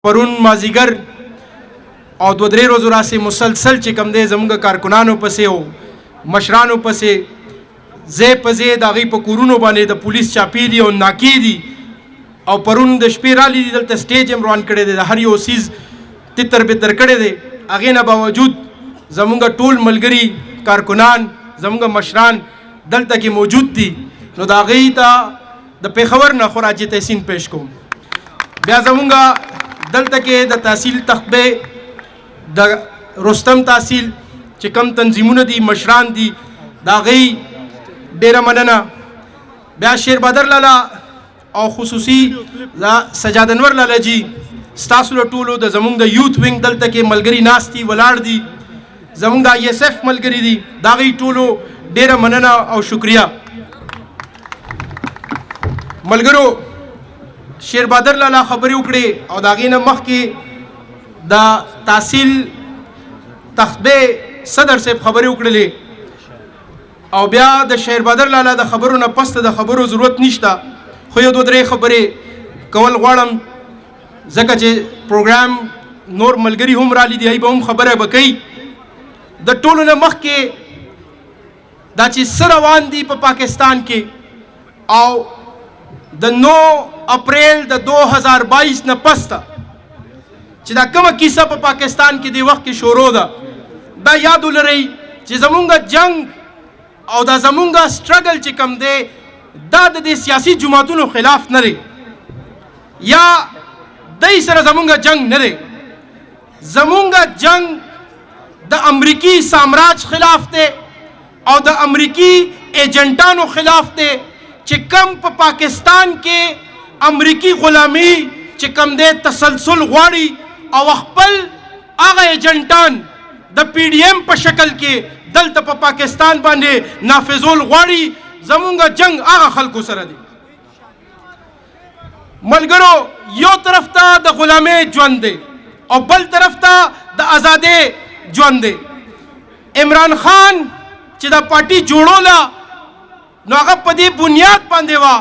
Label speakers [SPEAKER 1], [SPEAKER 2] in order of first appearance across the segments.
[SPEAKER 1] پرون مازیګر او دو درې ورځو راسې مسلسل چې کوم دی زموږ کارکنانو پسې او مشرانو پسې ځای په ځای د هغوی په کورونو باندې د پولیس چاپې دي او ناکې دي او پرون د شپې رالي دي دلته سټیج هم روان کړی دی د هر یو څیز تتر بتر کړی دی هغې نه باوجود زموږ ټول ملګري کارکنان زموږ مشران دلته کې موجود دي نو د هغوی ته د پېښور نه خراج تحسین پیش کوم. بیا زموږ دلته کې د تحصیل تخبې د رستم تحصیل چې کم تنظیمونه دي مشران دي د هغوی ډېره مننه. بیا شیر بدر لالا او خصوصي سجاد انور لالا جي ستاسو له ټولو د زموږ د یوث وینګ دلته کې ملګري ناست دي ولاړ دي زموږ د ISF ملګري دي د هغوی ټولو ډېره مننه او شکریه. ملګرو شیر بدر لالا خبرې وکړې او د هغې نه مخکې د تحصیل تخبې صدر صاحب خبرې وکړلې او بیا د شیر بدر لالا د خبرو نه پس ته د خبرو ضرورت نشته خو یو دو درې خبرې کول غواړم ځکه چې پروګرام نور ملګري هم رالی دي هغوی به هم خبره به کوي. د ټولو نه مخکې دا چې څه روان دي په پاکستان کې او د 9 اپریل د 2022 نه پس ته چې دا کومه کیسه په پاکستان کې دی وخت کې شروع ده دا یاد ولرئ چې زمونږ جنگ او دا زمونږ سټرګل چې کوم دی دا د دې سیاسي جماعتونو خلاف نه دی یا دای سره زمونږ جنگ نه دی زمونږ جنگ د امریکي سامراج خلاف دی او د امریکي ایجنټانو خلاف دی چې کم په پاکستان کې امریکي غلامي چې کم دی تسلسل غواړي او خپل هغه ایجنټان د PDM په شکل کې دلته په پاکستان باندې نافذول غواړي زمونږ جنگ هغه خلکو سره دی. ملګرو یو طرف ته د غلامۍ ژوند دی او بل طرف ته د ازادۍ ژوند دی. عمران خان چې دا پارټي جوړوله نو هغه په دې بنیاد باندې وه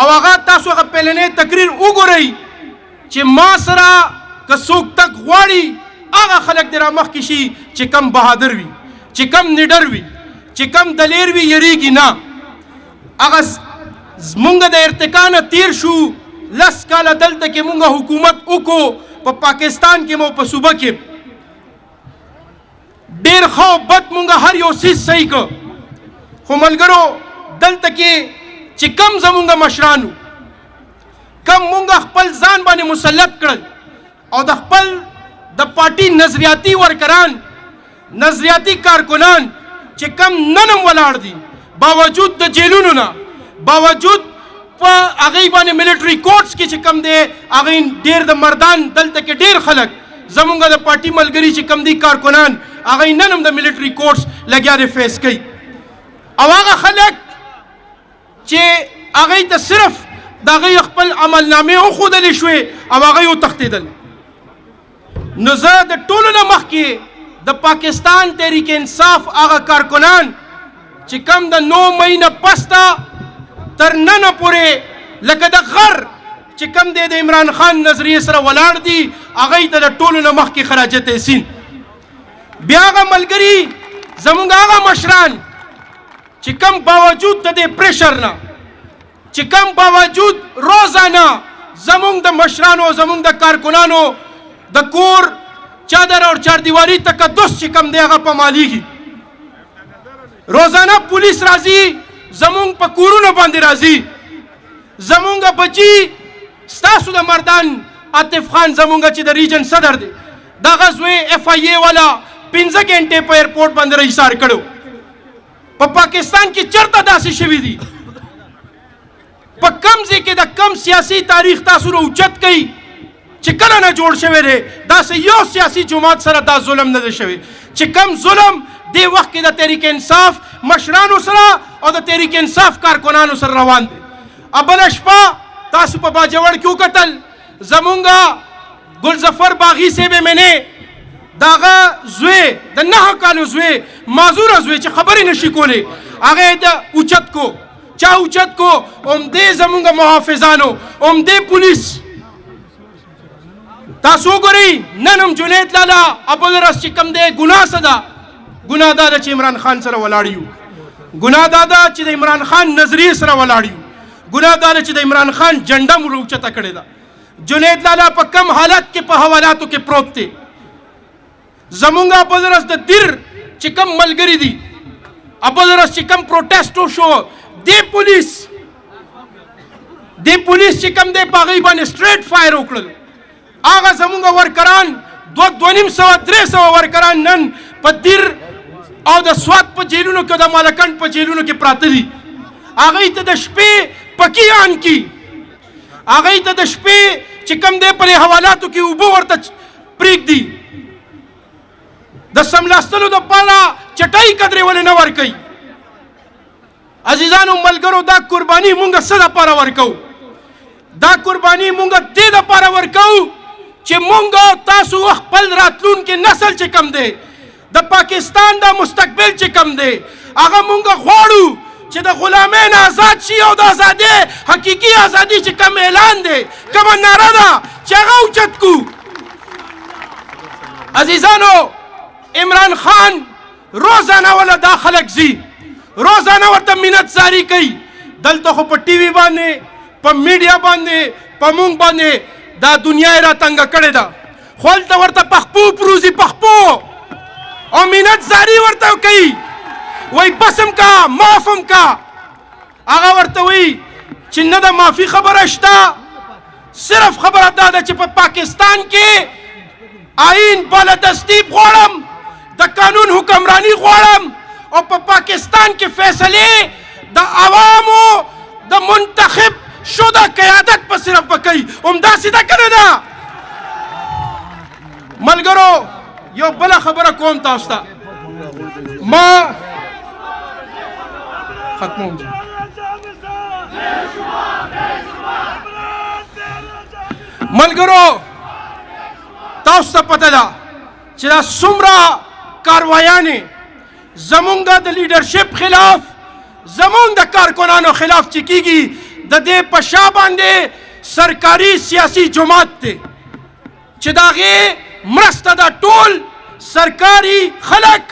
[SPEAKER 1] او هغه تاسو هغه پیلنی تقریر وګورئ چې ما سره که څوک تک غواړي هغه خلک دې رامخکې شي چې کم بهادر وي چې کم نډر وي چې کم دلیر وي یریږي نه. هغه مونږ د ارتقا نه تیر شو 10 کاله دلته کې مونږ حکومت وکړو په پاکستان کې مو په صوبه کې ډېر ښه او بد مونږ هر یو څیز صحیح کړ خو ملګرو دلته کې چې کم زمونږ مشرانو کم مونږ خپل ځان باندې مسلط کړل او د خپل د پارټي نظریاتي ورکران نظریاتي کارکنان چې کم نن هم ولاړ دي باوجود د جیلونو نه باوجود په هغوی باندې ملیټري کورټس کې چې کم دی هغوی ډېر د مردان دلته کې ډېر خلک زمونږ د پارټي ملګري چې کم دي کارکنان هغوی نن هم د ملیټري کورټس لګیا دی فیس کوي او هغه خلک چې هغوی ته صرف د هغوی خپل عملنامې وښودلې شوې او هغوی وتښتېدل. نو زه د ټولو نه مخکې د پاکستان تحریک انصاف هغه کارکنان چې کم د 9 مۍ نه پس ته تر ننه پورې لکه د غر چې کم دی د عمران خان نظریې سره ولاړ دي هغوی ته د ټولو نه مخکې خراج تحسین. بیا هغه ملګري زموږ هغه مشران چې کم باوجود د دې پریشر نه چې کم باوجود روزانه زموږ د مشرانو زموږ د کارکنانو د کور چادر او چاردیواري تقدس چې کم دی هغه پامالیږي روزانه پولیس راځي زموږ په کورونو باندې راځي زموږ بچي ستاسو د مردان عاطف خان زموږ چې د ریجن صدر دی دغه زوی FIA والا 15 غنټې په ایرپورټ باندې رهیسار کړو. په پاکستان کې چرته داسې شوي دي په کم ځای کې د کم سیاسي تاریخ تاسو نه اوچت کوي چې کله نه جوړ شوی دی داسې یو سیاسي جماعت سره دا ظلم نه دی شوی چې کم ظلم دې وخت کې د تحریک انصاف مشرانو سره او د تحریک انصاف کارکنانو سره روان دی. بله شپه تاسو په باجوړ کې وکتل زمونږ ګلظفر باغي صاحب منې د هغه زوی د 9 کالو زوی معذوره زوی چې خبرې نشي کولی هغه یې د اوچت کو چا اوچت کو همدې زمونږ محافظانو همدې پولیس تاسو وګورئ نن هم جنید لالا ابوالرس چې کوم دی ګناه څه ده؟ ګناه دا ده چې عمران خان سره ولاړ یو، ګناه دا ده چې د عمران خان نظریې سره ولاړ یو، ګناه دا ده چې د عمران خان جنډه مو راوچته کړې ده. جنید لالا په کم حالت کې په حوالاتو کې پروت دی. زمونږ ابوالرس د دیر چې کم ملګري دي، ابوالرس چې کم پروټیسټ وشو، دې پولیس چې کم دی په هغوی باندې سټریټ فایر وکړل. هغه زمونږ ورکران 200-300 ورکران نن په دیر او د سوات په جیلونو کې، د مالکند په جیلونو کې پراته دي. هغوی ته د شپې پکیان کی، هغوی ته د شپې چې کم دی په حوالاتو کې اوبه ورته پرېږدي. د سملاستلو دپاره چټۍ قدرې ولې نه ورکوي؟ عزیزانو ملګرو، دا قرباني مونږ څه دپاره ورکوو؟ دا قرباني مونږ دې دپاره ورکوو چې مونږ تاسو خپل راتلونکي نسل چې کم دی، د پاکستان دا مستقبل چې کم دی، هغه مونږ غواړو چې د غلامۍ نه آزاد شي او د ازادۍ حقیقي ازادي چې کم اعلان دی، کومه ناره ده چې هغه اوچت کړو. عزیزانو عمران خان روزانه ولا دا خلک ځي، روزانه ورته منت زاری کوي. دلته خو په ټي وي باندې، په میډیا باندې، په مونږ باندې دا دنیا یې راتنګه کړې ده. خو هلته ورته پخپو پروزي پخپو او منت زاری ورته کوي، وای بسم کا معافم کا. هغه ورته وایي چې نه د معافي خبره شته، صرف خبره دا ده چې په پاکستان کې آئین بالادستی غواړم، د قانون حکمرانی غواړم او په پاکستان کې فیصلې د عوامو د منتخب شده قیادت په صرف بکوي. همداسې ده که نه ده؟ ملګرو یو بله خبره کوم تاسو ته، ما ختموم. ملګرو تاسو ته پته ده چې دا څومره کاروایانې زمونږ د لیډرشپ خلاف، زمونږ د کارکنانو خلاف چې کیږي، د دې په شا باندې سرکاري سیاسي جماعت دی چې د هغې مرسته دا ټول سرکاري خلک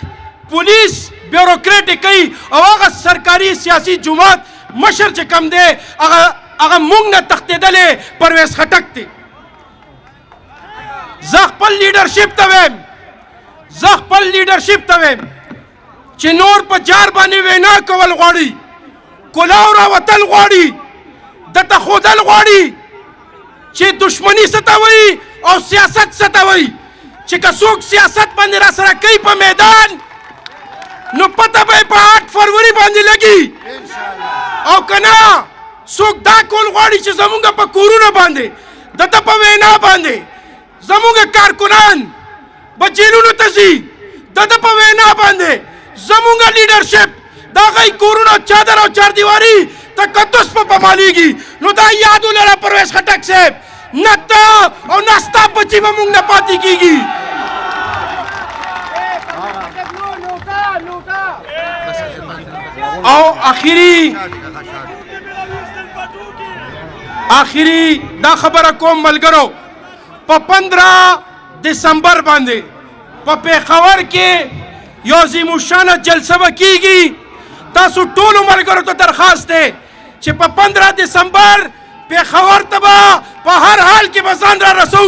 [SPEAKER 1] پولیس بیوروکریټ کوي او هغه سرکاري سیاسي جماعت مشر چې کم دی هغه موږ نه تښتېدلی پرویز خټک دی. زه خپل لیډرشپ ته وایم چې نور په جار باندې وینا کول غواړي، کلاو راوتل غواړي، دته ښودل غواړي چې دشمني څه ته وایي او سیاست څه ته وایي. چې که څوک سیاست باندې را سره کوي په میدان، نو پته به یې په 8 فروری باندې لګي. او که نه څوک دا کول غواړي چې زمونږ په کورونو باندې، دته په وینا باندې زمونږ کارکنان به جیلونو ته ځي، دته په وینا باندې زمونږ لیډرشپ د هغوی کورونو چادر او چاردیواري تقدس په پمالېږي. نو دا یاد ولره پرویز خټک صاحب، نه ته او نه ستا بچي به مونږ نه پاتې کېږي. او آخري دا خبره کوم ملګرو، په 15 دسمبر باندې په پېښور کې یو عظیم الشانه جلسه به کېږي. تاسو ټولو ملګرو ته درخواست دی چې په 15 دسمبر پېښور ته به په هر حال کې به ځان را رسوو.